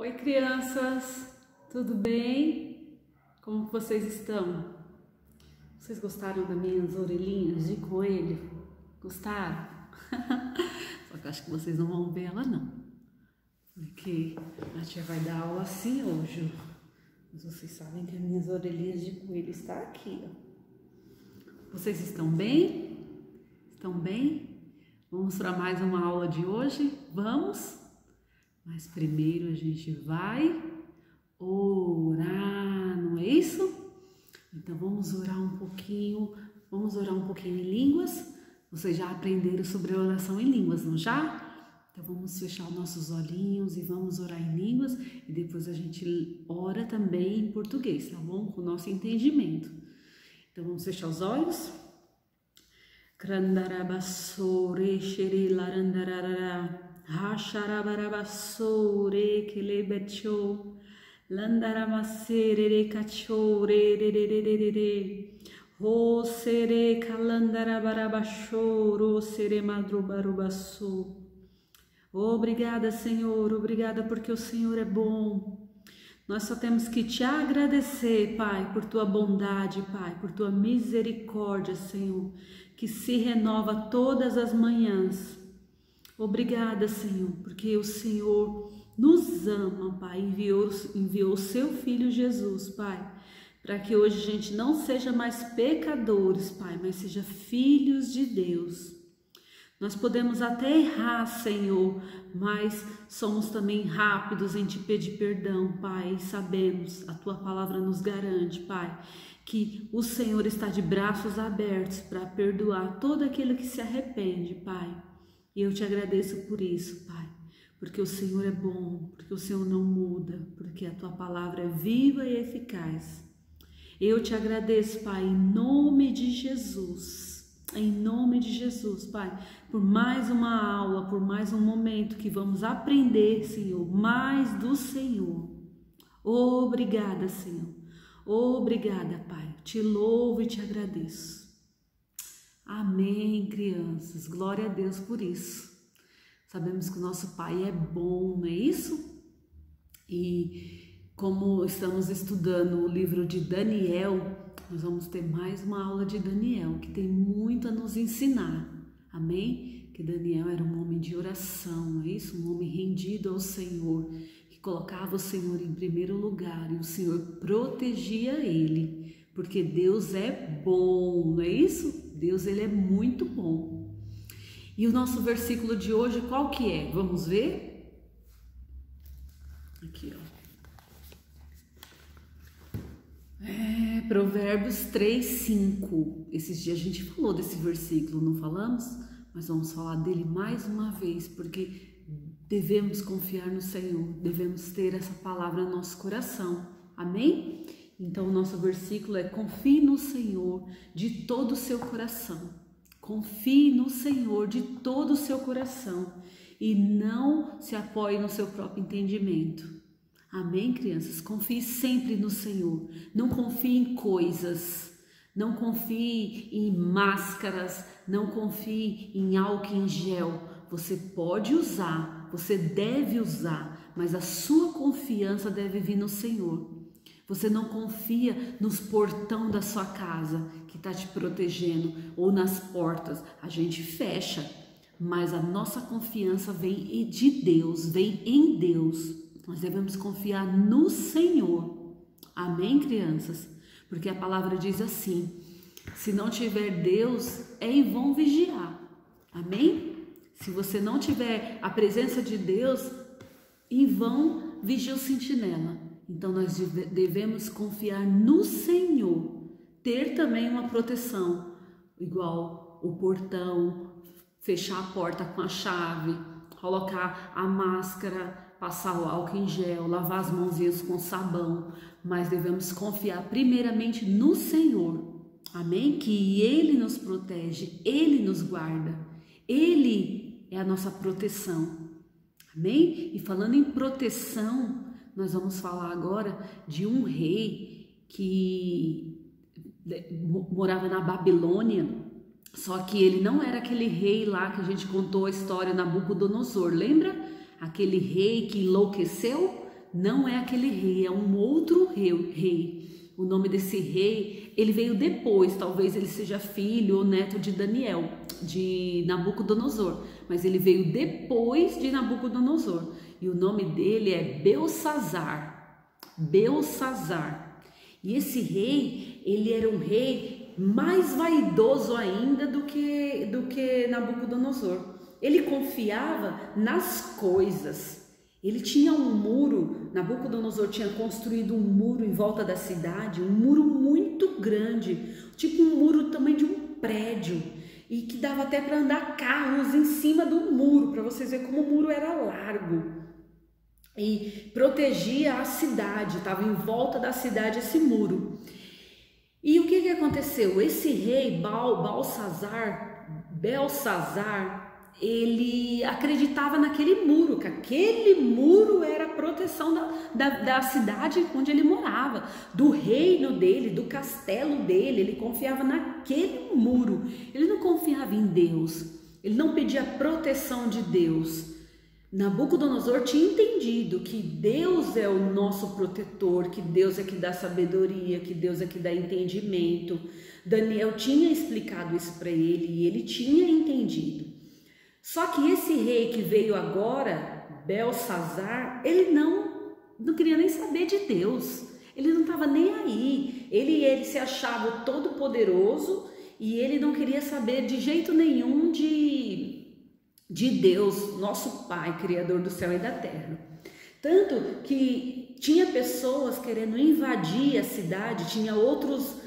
Oi, crianças, tudo bem? Como vocês estão? Vocês gostaram das minhas orelhinhas de coelho? Gostaram? Só que eu acho que vocês não vão ver ela não, porque a tia vai dar aula assim hoje. Mas vocês sabem que as minhas orelhinhas de coelho estão aqui, ó. Vocês estão bem? Estão bem? Vamos para mais uma aula de hoje? Vamos? Mas primeiro a gente vai orar, não é isso? Então vamos orar um pouquinho em línguas. Vocês já aprenderam sobre a oração em línguas, não já? Então vamos fechar os nossos olhinhos e vamos orar em línguas e depois a gente ora também em português, tá bom? Com o nosso entendimento. Então vamos fechar os olhos. Krandarabassore shere larandarara Hasharabarabasore kelebecho Landaramassere cachore re Ho sere kalandarabarabachoro sere madrubarubasso. Obrigada, Senhor, obrigada porque o Senhor é bom. Nós só temos que te agradecer, Pai, por tua bondade, Pai, por tua misericórdia, Senhor, que se renova todas as manhãs. Obrigada, Senhor, porque o Senhor nos ama, Pai, enviou o seu Filho Jesus, Pai, para que hoje a gente não seja mais pecadores, Pai, mas seja filhos de Deus. Nós podemos até errar, Senhor, mas somos também rápidos em te pedir perdão, Pai, e sabemos, a tua palavra nos garante, Pai, que o Senhor está de braços abertos para perdoar todo aquele que se arrepende, Pai. E eu te agradeço por isso, Pai, porque o Senhor é bom, porque o Senhor não muda, porque a tua palavra é viva e eficaz. Eu te agradeço, Pai, em nome de Jesus, Pai, por mais uma aula, por mais um momento que vamos aprender, Senhor, mais do Senhor. Obrigada, Senhor. Obrigada, Pai. Te louvo e te agradeço. Amém, crianças. Glória a Deus por isso. Sabemos que o nosso Pai é bom, não é isso? E como estamos estudando o livro de Daniel, nós vamos ter mais uma aula de Daniel, que tem muito a nos ensinar. Amém? Que Daniel era um homem de oração, não é isso? Um homem rendido ao Senhor, que colocava o Senhor em primeiro lugar e o Senhor protegia ele, porque Deus é bom, não é isso? Deus, ele é muito bom. E o nosso versículo de hoje, qual que é? Vamos ver? Aqui, ó. Provérbios 3:5. Esses dias a gente falou desse versículo, não falamos? Mas vamos falar dele mais uma vez, porque devemos confiar no Senhor, devemos ter essa palavra no nosso coração. Amém? Então o nosso versículo é: confie no Senhor de todo o seu coração. Confie no Senhor de todo o seu coração e não se apoie no seu próprio entendimento. Amém, crianças? Confie sempre no Senhor. Não confie em coisas, não confie em máscaras, não confie em álcool em gel. Você pode usar, você deve usar, mas a sua confiança deve vir no Senhor. Você não confia nos portão da sua casa que está te protegendo ou nas portas. A gente fecha, mas a nossa confiança vem de Deus, vem em Deus. Nós devemos confiar no Senhor. Amém, crianças? Porque a palavra diz assim: se não tiver Deus, é em vão vigiar. Amém? Se você não tiver a presença de Deus, em vão vigia o sentinela. Então nós devemos confiar no Senhor, ter também uma proteção, igual o portão, fechar a porta com a chave, colocar a máscara, passar o álcool em gel, lavar as mãozinhas com sabão, mas devemos confiar primeiramente no Senhor, amém? Que Ele nos protege, Ele nos guarda, Ele é a nossa proteção, amém? E falando em proteção, nós vamos falar agora de um rei que morava na Babilônia, só que ele não era aquele rei lá que a gente contou a história, Nabucodonosor, lembra? Aquele rei que enlouqueceu? não é aquele rei, é um outro rei. O nome desse rei, ele veio depois, talvez ele seja filho ou neto de Daniel, de Nabucodonosor, mas ele veio depois de Nabucodonosor, e o nome dele é Belsazzar. E esse rei, ele era um rei mais vaidoso ainda do que Nabucodonosor. Ele confiava nas coisas. Ele tinha um muro, Nabucodonosor tinha construído um muro em volta da cidade, um muro muito grande, tipo um muro também de um prédio, e que dava até para andar carros em cima do muro, para vocês verem como o muro era largo. E protegia a cidade, estava em volta da cidade esse muro. E o que aconteceu? Esse rei Belsazzar, ele acreditava naquele muro, que aquele muro era a proteção da cidade onde ele morava, do reino dele, do castelo dele. Ele confiava naquele muro, ele não confiava em Deus, ele não pedia proteção de Deus. Nabucodonosor tinha entendido que Deus é o nosso protetor, que Deus é que dá sabedoria, que Deus é que dá entendimento. Daniel tinha explicado isso para ele e ele tinha entendido. Só que esse rei que veio agora, Belsazzar, ele não queria nem saber de Deus, ele não estava nem aí, ele se achava todo poderoso e ele não queria saber de jeito nenhum de Deus, nosso Pai, Criador do céu e da terra. Tanto que tinha pessoas querendo invadir a cidade, tinha outros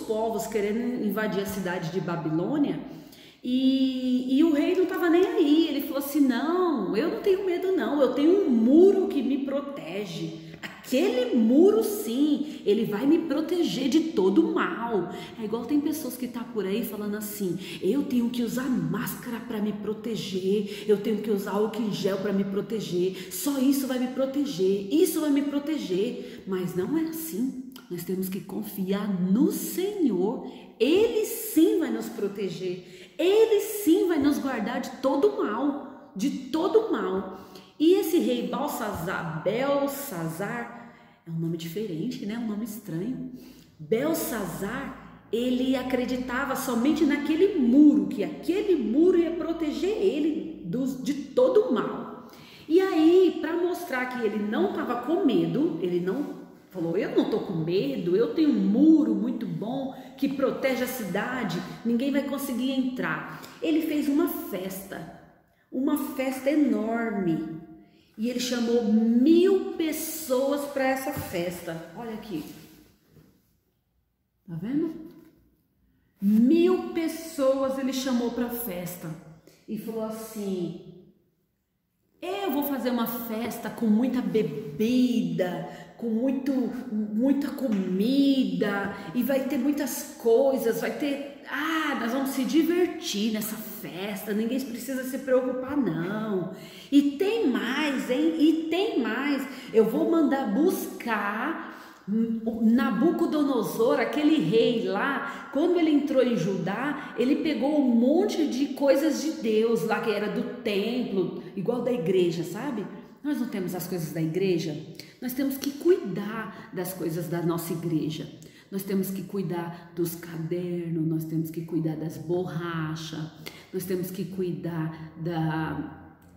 povos querendo invadir a cidade de Babilônia, e o rei não estava nem aí. Ele falou assim: não, eu não tenho medo não, eu tenho um muro que me protege. Aquele muro, sim, ele vai me proteger de todo mal. É igual tem pessoas que tá por aí falando assim: eu tenho que usar máscara para me proteger, eu tenho que usar álcool em gel para me proteger, só isso vai me proteger, isso vai me proteger. Mas não é assim. Nós temos que confiar no Senhor. Ele sim vai nos proteger, ele sim vai nos guardar de todo mal, E esse rei Belsazzar, é um nome diferente, né? Um nome estranho. Belsazzar, ele acreditava somente naquele muro, que aquele muro ia proteger ele de todo mal. E aí, para mostrar que ele não estava com medo, ele não falou: eu não estou com medo, eu tenho um muro muito bom que protege a cidade, ninguém vai conseguir entrar. Ele fez uma festa enorme. E ele chamou 1000 pessoas para essa festa. Olha aqui. Tá vendo? 1000 pessoas ele chamou para a festa. E falou assim: eu vou fazer uma festa com muita bebida, com muita comida, e vai ter muitas coisas, nós vamos se divertir nessa festa, ninguém precisa se preocupar não. E tem mais, hein? E tem mais. Eu vou mandar buscar Nabucodonosor, aquele rei lá. Quando ele entrou em Judá, ele pegou um monte de coisas de Deus lá, que era do templo, igual da igreja, sabe? Nós não temos as coisas da igreja, nós temos que cuidar das coisas da nossa igreja. Nós temos que cuidar dos cadernos, nós temos que cuidar das borrachas, nós temos que cuidar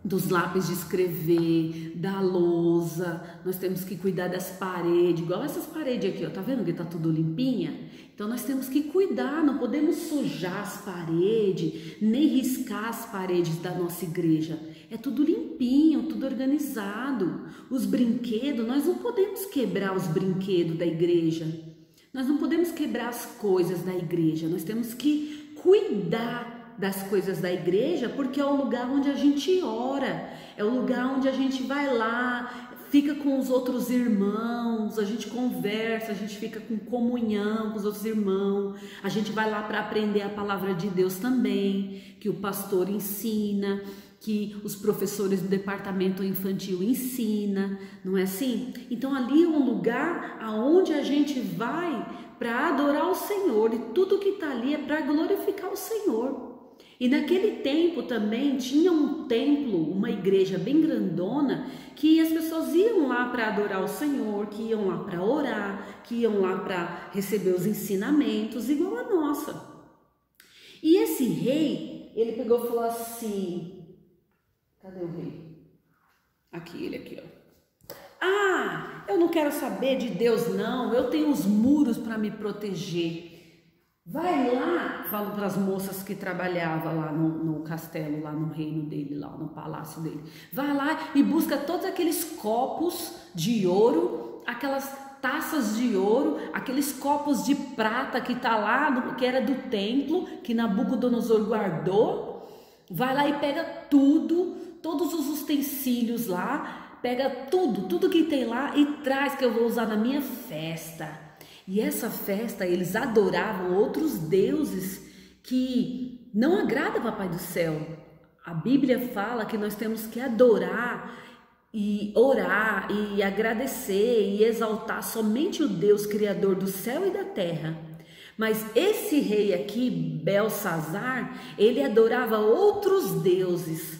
dos lápis de escrever, da lousa, nós temos que cuidar das paredes, igual essas paredes aqui, ó, tá vendo que tá tudo limpinha? Então nós temos que cuidar, não podemos sujar as paredes, nem riscar as paredes da nossa igreja. É tudo limpinho, tudo organizado. Os brinquedos, nós não podemos quebrar os brinquedos da igreja. Nós não podemos quebrar as coisas da igreja, nós temos que cuidar das coisas da igreja, porque é o lugar onde a gente ora, é o lugar onde a gente vai lá, fica com os outros irmãos, a gente conversa, a gente fica com comunhão com os outros irmãos, a gente vai lá para aprender a palavra de Deus também, que o pastor ensina, que os professores do departamento infantil ensina, não é assim? Então ali é um lugar aonde a gente vai para adorar o Senhor, e tudo que está ali é para glorificar o Senhor. E naquele tempo também tinha um templo, uma igreja bem grandona, que as pessoas iam lá para adorar o Senhor, que iam lá para orar, que iam lá para receber os ensinamentos, igual a nossa. E esse rei, ele pegou e falou assim, cadê o rei? Aqui, ele aqui, ó. Ah, eu não quero saber de Deus não, eu tenho os muros para me proteger. Vai lá, falo para as moças que trabalhavam lá no castelo, lá no reino dele, lá no palácio dele. Vai lá e busca todos aqueles copos de ouro, aquelas taças de ouro, aqueles copos de prata que tá lá, que era do templo, que Nabucodonosor guardou. Vai lá e pega tudo, todos os utensílios lá, pega tudo que tem lá e traz que eu vou usar na minha festa. E essa festa, eles adoravam outros deuses que não agradam Papai do Céu. A Bíblia fala que nós temos que adorar e orar e agradecer e exaltar somente o Deus Criador do céu e da terra. Mas esse rei aqui, Belsazar, ele adorava outros deuses.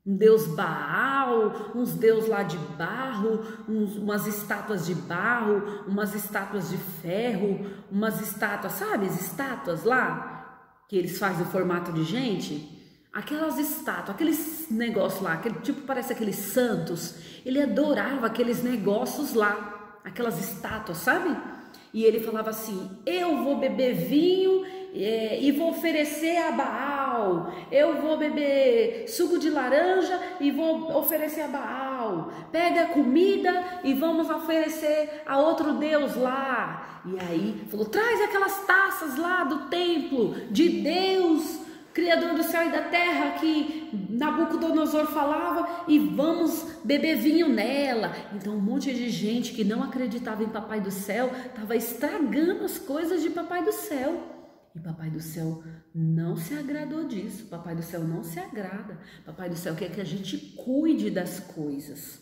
Um deus Baal, uns deuses lá de barro, umas estátuas de barro, umas estátuas de ferro, umas estátuas, sabe, as estátuas lá, que eles fazem o formato de gente? Aquelas estátuas, aqueles negócios lá, aquele tipo, parece aqueles santos, ele adorava aqueles negócios lá, aquelas estátuas, sabe? E ele falava assim, eu vou beber vinho e vou oferecer a Baal, eu vou beber suco de laranja e vou oferecer a Baal, pega comida e vamos oferecer a outro Deus lá. E aí falou, traz aquelas taças lá do templo de Deus, Criador do céu e da terra, que Nabucodonosor falava, e vamos beber vinho nela. Então um monte de gente que não acreditava em Papai do Céu estava estragando as coisas de Papai do Céu. E Papai do Céu não se agradou disso. Papai do Céu não se agrada. Papai do Céu quer que a gente cuide das coisas.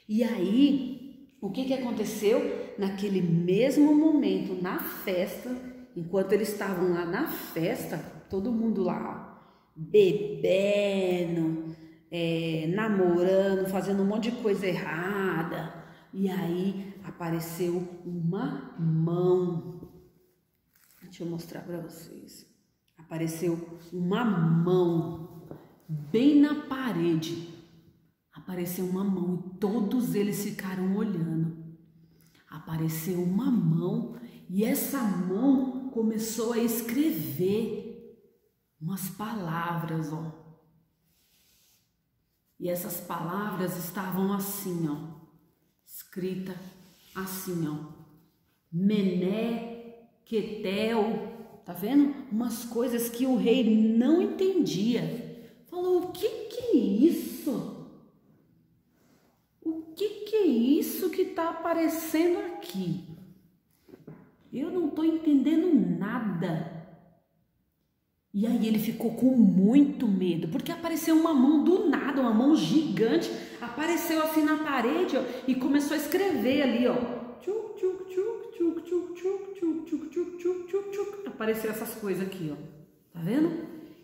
E aí, o que aconteceu? Naquele mesmo momento, na festa, enquanto eles estavam lá na festa, todo mundo lá, bebendo, namorando, fazendo um monte de coisa errada. E aí apareceu uma mão. Deixa eu mostrar para vocês. Apareceu uma mão bem na parede. Apareceu uma mão e todos eles ficaram olhando. Apareceu uma mão e essa mão começou a escrever umas palavras, ó. E essas palavras estavam assim, ó, escrita assim, ó, Mené, Quetel, tá vendo? Umas coisas que o rei não entendia. Falou, o que é isso? O que é isso que tá aparecendo aqui? Eu não tô entendendo nada. E aí ele ficou com muito medo, porque apareceu uma mão do nada, uma mão gigante, apareceu assim na parede, ó, e começou a escrever ali, ó. Tchuc, tchuc, tchuc, tchuc, tchuc, tchuc, tchuc, tchuc, tchuc, tchuc, tchuc, tchuc. Apareceu essas coisas aqui, ó. Tá vendo?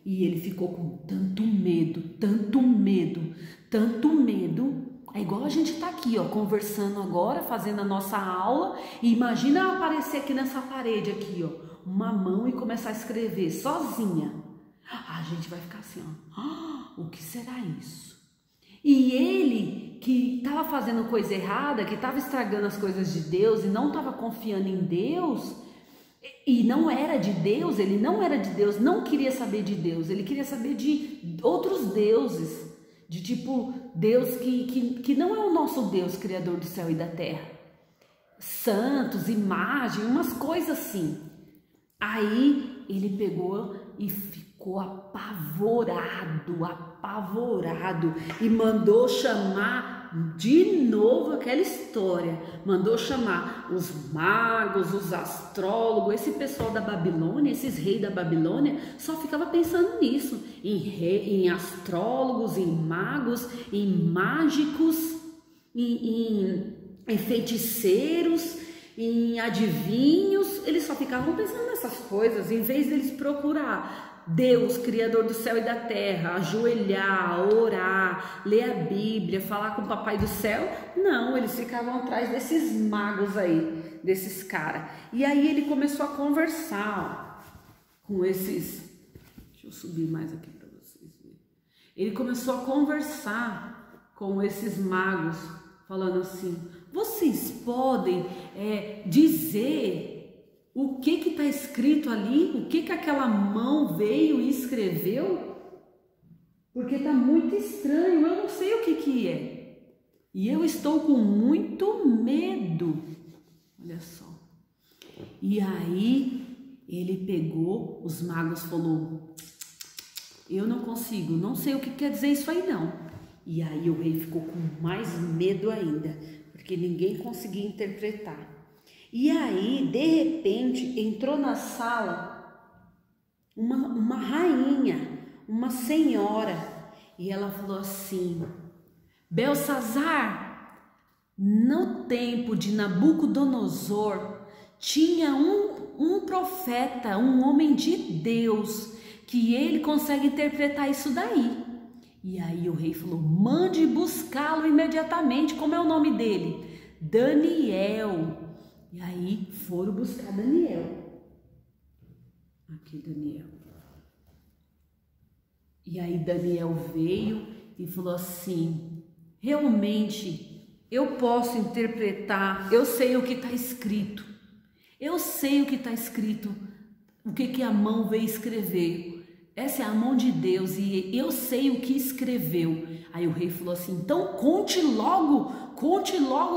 E ele ficou com tanto medo, tanto medo, tanto medo. É igual a gente tá aqui, ó, conversando agora, fazendo a nossa aula, e imagina aparecer aqui nessa parede aqui, ó, uma mão e começar a escrever sozinha. A gente vai ficar assim, ó, o que será isso? E ele que estava fazendo coisa errada, que estava estragando as coisas de Deus e não estava confiando em Deus, e não era de Deus, ele não era de Deus, não queria saber de Deus, ele queria saber de outros deuses, de tipo Deus que não é o nosso Deus, Criador do céu e da terra, santos, imagem, umas coisas assim. Aí ele pegou e ficou apavorado e mandou chamar de novo aquela história, mandou chamar os magos, os astrólogos, esse pessoal da Babilônia, esses reis da Babilônia, só ficava pensando nisso, em astrólogos, em magos, em mágicos, em feiticeiros, em adivinhos. Eles só ficavam pensando nessas coisas, em vez deles procurar Deus, Criador do céu e da terra, ajoelhar, orar, ler a Bíblia, falar com o Papai do céu. Não, eles ficavam atrás desses magos aí, desses caras. E aí ele começou a conversar com esses... Deixa eu subir mais aqui para vocês verem. Ele começou a conversar com esses magos, falando assim: vocês podem dizer o que está escrito ali? O que aquela mão veio e escreveu? Porque está muito estranho, eu não sei o que é. E eu estou com muito medo. Olha só. E aí ele pegou, os magos falou: eu não consigo, não sei o que quer dizer isso aí não. E aí o rei ficou com mais medo ainda, porque ninguém conseguia interpretar. E aí, de repente, entrou na sala uma rainha, uma senhora, e ela falou assim: Belsazar, no tempo de Nabucodonosor, tinha um profeta, um homem de Deus, que ele consegue interpretar isso daí. E aí o rei falou: mande buscá-lo imediatamente. Como é o nome dele? Daniel. E aí foram buscar Daniel. Aqui Daniel. E aí Daniel veio e falou assim: realmente eu posso interpretar, eu sei o que está escrito. Eu sei o que está escrito, o que a mão veio escrever. Essa é a mão de Deus e eu sei o que escreveu. Aí o rei falou assim: então conte logo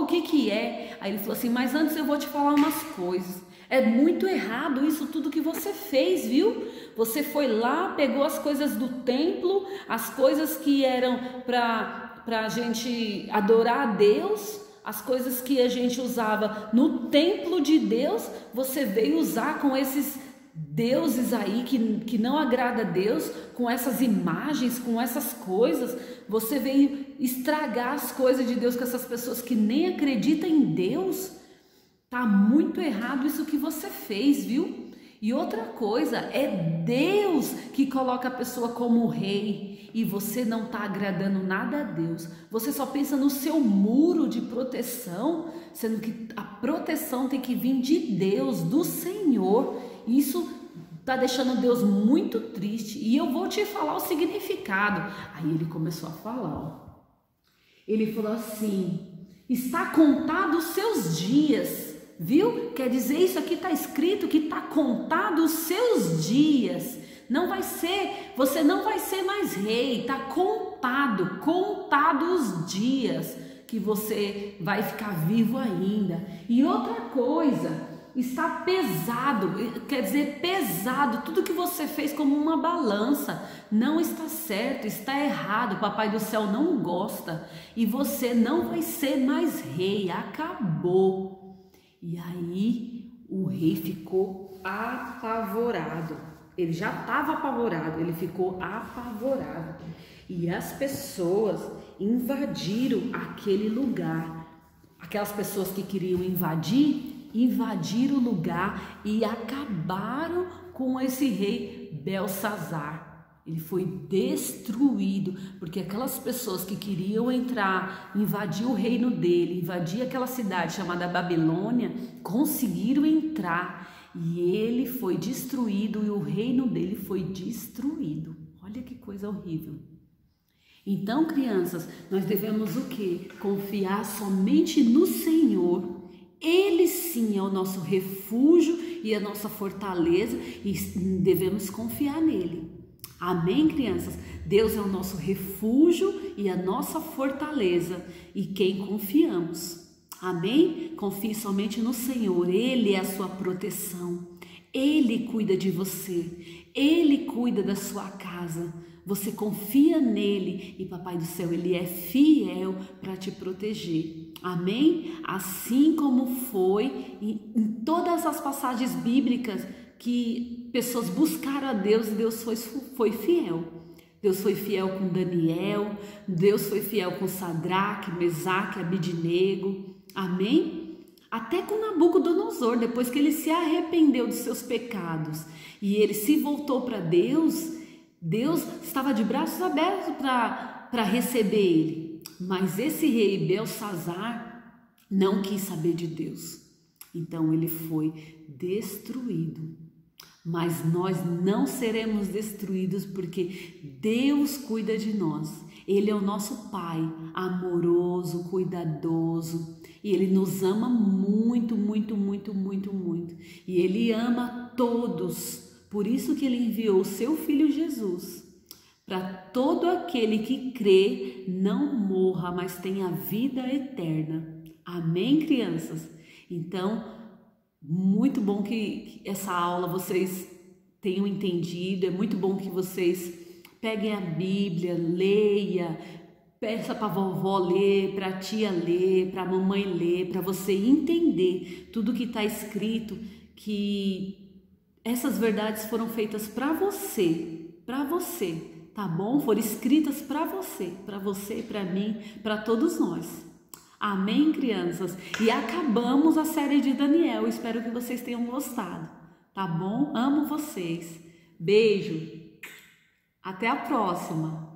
o que é. Aí ele falou assim: mas antes eu vou te falar umas coisas. É muito errado isso tudo que você fez, viu? Você foi lá, pegou as coisas do templo, as coisas que eram para a gente adorar a Deus, as coisas que a gente usava no templo de Deus, você veio usar com esses deuses aí que não agrada a Deus, com essas imagens, com essas coisas. Você veio estragar as coisas de Deus com essas pessoas que nem acreditam em Deus. Tá muito errado isso que você fez, viu? E outra coisa, é Deus que coloca a pessoa como rei e você não tá agradando nada a Deus. Você só pensa no seu muro de proteção, sendo que a proteção tem que vir de Deus, do Senhor. Isso tá deixando Deus muito triste. E eu vou te falar o significado. Aí ele começou a falar, ó. Ele falou assim: está contado os seus dias. Viu? Quer dizer, isso aqui está escrito que está contado os seus dias. Não vai ser, você não vai ser mais rei. Está contado os dias que você vai ficar vivo ainda. E outra coisa, está pesado, quer dizer pesado, tudo que você fez como uma balança, não está certo, está errado, o Papai do céu não gosta e você não vai ser mais rei, acabou. E aí o rei ficou apavorado, ele já estava apavorado, ele ficou apavorado e as pessoas invadiram aquele lugar, aquelas pessoas que queriam invadiram o lugar e acabaram com esse rei Belsazar. Ele foi destruído, porque aquelas pessoas que queriam entrar, invadir o reino dele, invadir aquela cidade chamada Babilônia, conseguiram entrar e ele foi destruído e o reino dele foi destruído. Olha que coisa horrível. Então, crianças, nós devemos o quê? Confiar somente no Senhor. Ele sim é o nosso refúgio e a nossa fortaleza e devemos confiar nele. Amém, crianças? Deus é o nosso refúgio e a nossa fortaleza e quem confiamos. Amém? Confie somente no Senhor, Ele é a sua proteção. Ele cuida de você, Ele cuida da sua casa. Você confia nele e Papai do céu, Ele é fiel para te proteger. Amém? Assim como foi em todas as passagens bíblicas que pessoas buscaram a Deus e Deus foi fiel. Deus foi fiel com Daniel, Deus foi fiel com Sadraque, Mesaque, Abidnego. Amém? Até com Nabucodonosor, depois que ele se arrependeu dos seus pecados e ele se voltou para Deus, Deus estava de braços abertos para receber ele. Mas esse rei Belsazar não quis saber de Deus. Então ele foi destruído. Mas nós não seremos destruídos porque Deus cuida de nós. Ele é o nosso Pai, amoroso, cuidadoso. E Ele nos ama muito, muito, muito, muito, muito. E Ele ama todos. Por isso que Ele enviou o seu Filho Jesus. Para todo aquele que crê, não morra, mas tenha vida eterna. Amém, crianças? Então, muito bom que essa aula vocês tenham entendido. É muito bom que vocês peguem a Bíblia, leia, peça para a vovó ler, para a tia ler, para a mamãe ler, para você entender tudo que está escrito, que essas verdades foram feitas para você, tá bom? Foram escritas para você, para mim, para todos nós. Amém, crianças? E acabamos a série de Daniel. Espero que vocês tenham gostado, tá bom? Amo vocês. Beijo. Até a próxima.